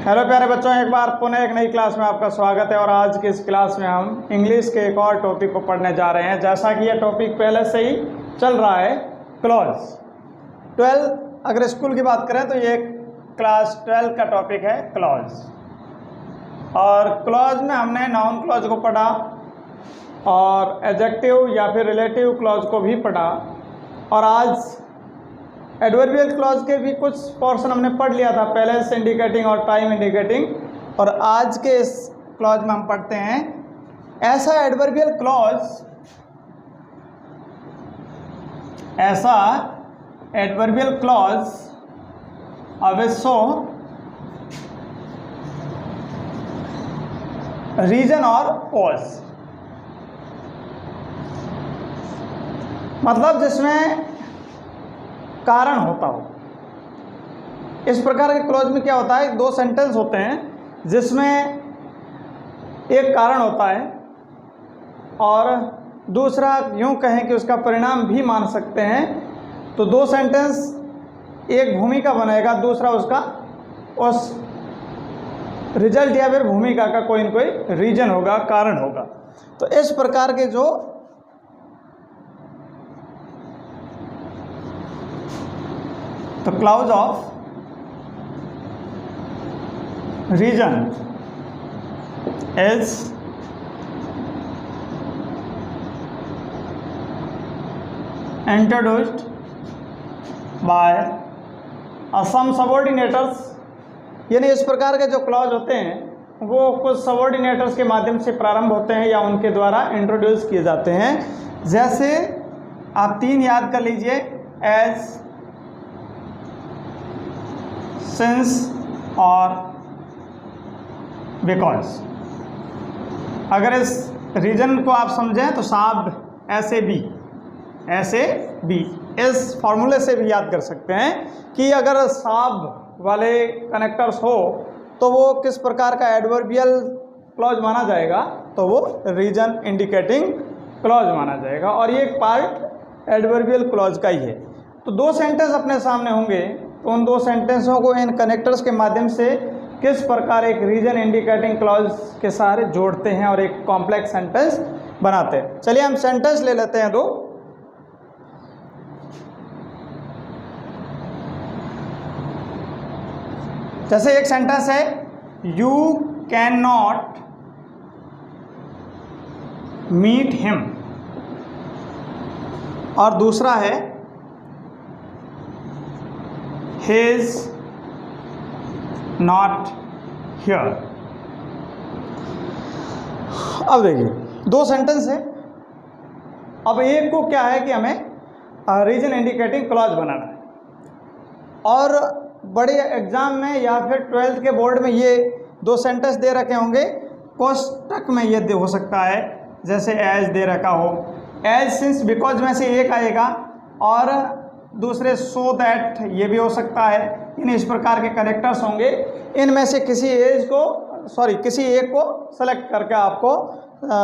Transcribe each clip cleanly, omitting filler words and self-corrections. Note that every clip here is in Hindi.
हेलो प्यारे बच्चों, एक बार पुनः एक नई क्लास में आपका स्वागत है। और आज की इस क्लास में हम इंग्लिश के एक और टॉपिक को पढ़ने जा रहे हैं। जैसा कि यह टॉपिक पहले से ही चल रहा है, क्लॉज 12। अगर स्कूल की बात करें तो ये क्लास 12 का टॉपिक है क्लॉज। और क्लॉज में हमने नाउन क्लॉज को पढ़ा और एडजेक्टिव या फिर रिलेटिव क्लॉज को भी पढ़ा। और आज एडवर्बियल क्लॉज के भी कुछ पोर्शन हमने पढ़ लिया था, पैलेस इंडिकेटिंग और टाइम इंडिकेटिंग। और आज के इस क्लॉज में हम पढ़ते हैं ऐसा एडवर्बियल क्लॉज अवश्य रीजन और कॉज, मतलब जिसमें कारण होता हो। इस प्रकार के क्लॉज में क्या होता है, दो सेंटेंस होते हैं जिसमें एक कारण होता है और दूसरा यूं कहें कि उसका परिणाम भी मान सकते हैं। तो दो सेंटेंस, एक भूमिका बनेगा, दूसरा उसका उस रिजल्ट या फिर भूमिका का कोई न कोई रीजन होगा, कारण होगा। तो इस प्रकार के जो the clause of reason is introduced by some subordinators, यानी इस प्रकार के जो क्लॉज होते हैं वो कुछ सबऑर्डिनेटर्स के माध्यम से प्रारंभ होते हैं या उनके द्वारा इंट्रोड्यूस किए जाते हैं। जैसे आप तीन याद कर लीजिए, एज, सिंस और बिकॉज। अगर इस रीजन को आप समझें तो साब ऐसे बी इस फॉर्मूले से भी याद कर सकते हैं कि अगर साब वाले कनेक्टर्स हो तो वो किस प्रकार का एडवर्बियल क्लॉज माना जाएगा, तो वो रीजन इंडिकेटिंग क्लॉज माना जाएगा। और ये एक पार्ट एडवर्बियल क्लॉज का ही है। तो दो सेंटेंस अपने सामने होंगे तो उन दो सेंटेंसों को इन कनेक्टर्स के माध्यम से किस प्रकार एक रीजन इंडिकेटिंग क्लॉज के सहारे जोड़ते हैं और एक कॉम्प्लेक्स सेंटेंस बनाते हैं। चलिए हम सेंटेंस ले लेते हैं दो। जैसे एक सेंटेंस है, you can not meet him, और दूसरा है he is not here। अब देखिए दो सेंटेंस है। अब एक को क्या है कि हमें रीजन इंडिकेटिंग क्लॉज बनाना है, और बड़े एग्जाम में या फिर 12th के बोर्ड में ये दो सेंटेंस दे रखे होंगे, कोष्टक में ये हो सकता है, जैसे एज दे रखा हो, एज, सिंस, बिकॉज में से एक आएगा, और दूसरे सो दैट ये भी हो सकता है। इन इस प्रकार के कनेक्टर्स होंगे। इनमें से किसी एक को सेलेक्ट करके आपको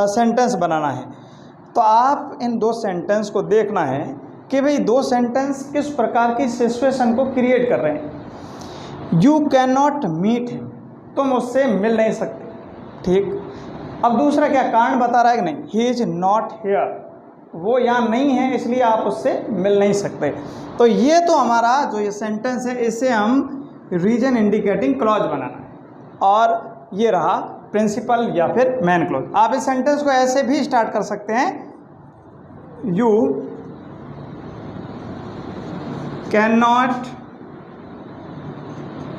सेंटेंस बनाना है। तो आप इन दो सेंटेंस को देखना है कि भाई दो सेंटेंस किस प्रकार की सिचुएशन को क्रिएट कर रहे हैं। You can not meet him, तुम उससे मिल नहीं सकते, ठीक। अब दूसरा क्या कारण बता रहा है कि नहीं, ही इज नॉट हियर, वो यहाँ नहीं है इसलिए आप उससे मिल नहीं सकते। तो ये तो हमारा जो ये सेंटेंस है, इसे हम रीजन इंडिकेटिंग क्लॉज बनाना है। और ये रहा प्रिंसिपल या फिर मेन क्लॉज। आप इस सेंटेंस को ऐसे भी स्टार्ट कर सकते हैं, you can not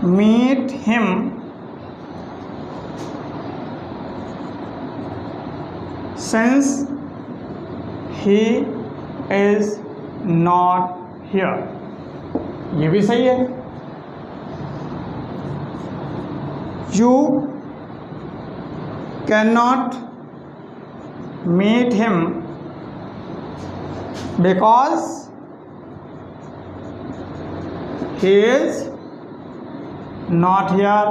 meet him since he is not here। ये भी सही है। You cannot meet him because he is not here।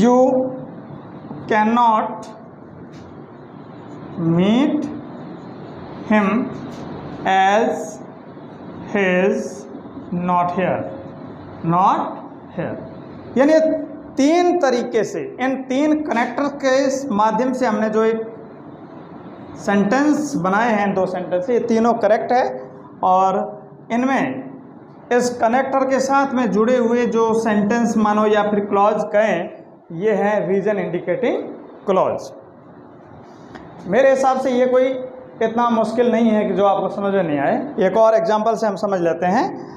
You cannot meet him as he is not here। Not here. यानी 3 तरीके से, इन 3 कनेक्टर के माध्यम से हमने जो एक सेंटेंस बनाए हैं, 2 सेंटेंस, ये तीनों करेक्ट है। और इनमें इस कनेक्टर के साथ में जुड़े हुए जो सेंटेंस मानो या फिर क्लॉज कहें, ये है रीजन इंडिकेटिंग क्लॉज। मेरे हिसाब से ये कोई इतना मुश्किल नहीं है कि जो आपको समझ में नहीं आए। एक और एग्जांपल से हम समझ लेते हैं।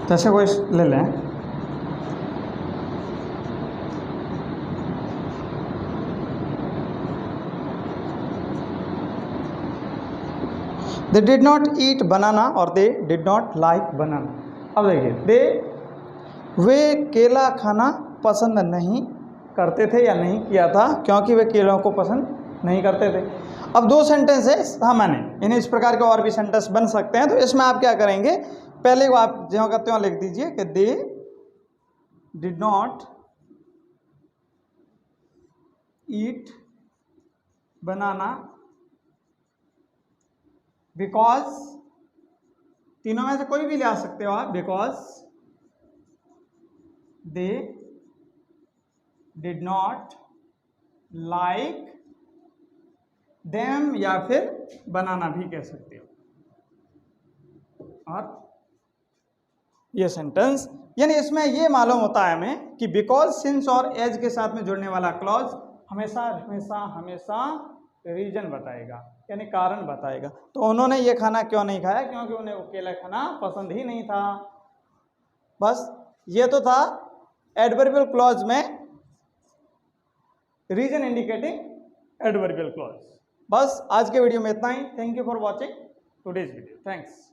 जैसे कोई ले लें, दे डिड नॉट ईट बनाना और दे डिड नॉट लाइक बनाना। अब देखिए, वे केला खाना पसंद नहीं करते थे या नहीं किया था क्योंकि वे केलों को पसंद नहीं करते थे। अब 2 सेंटेंस है सामान्य, इन्हें इस प्रकार के और भी सेंटेंस बन सकते हैं। तो इसमें आप क्या करेंगे, पहले को आप ज्यों का त्यों लिख दीजिए कि they did not eat banana because, तीनों में से कोई भी ले आ सकते हो आप, because they did not like them, या फिर बनाना भी कह सकते हो। और ये सेंटेंस, यानी इसमें ये मालूम होता है हमें कि बिकॉज, सिंस और एज के साथ में जुड़ने वाला क्लॉज हमेशा हमेशा हमेशा रीजन बताएगा, यानी कारण बताएगा। तो उन्होंने ये खाना क्यों नहीं खाया, क्योंकि उन्हें वो केला खाना पसंद ही नहीं था। बस ये तो था एडवर्बियल क्लॉज में रीजन इंडिकेटिंग एडवर्बियल क्लॉज। बस आज के वीडियो में इतना ही। Thank you for watching today's video. Thanks.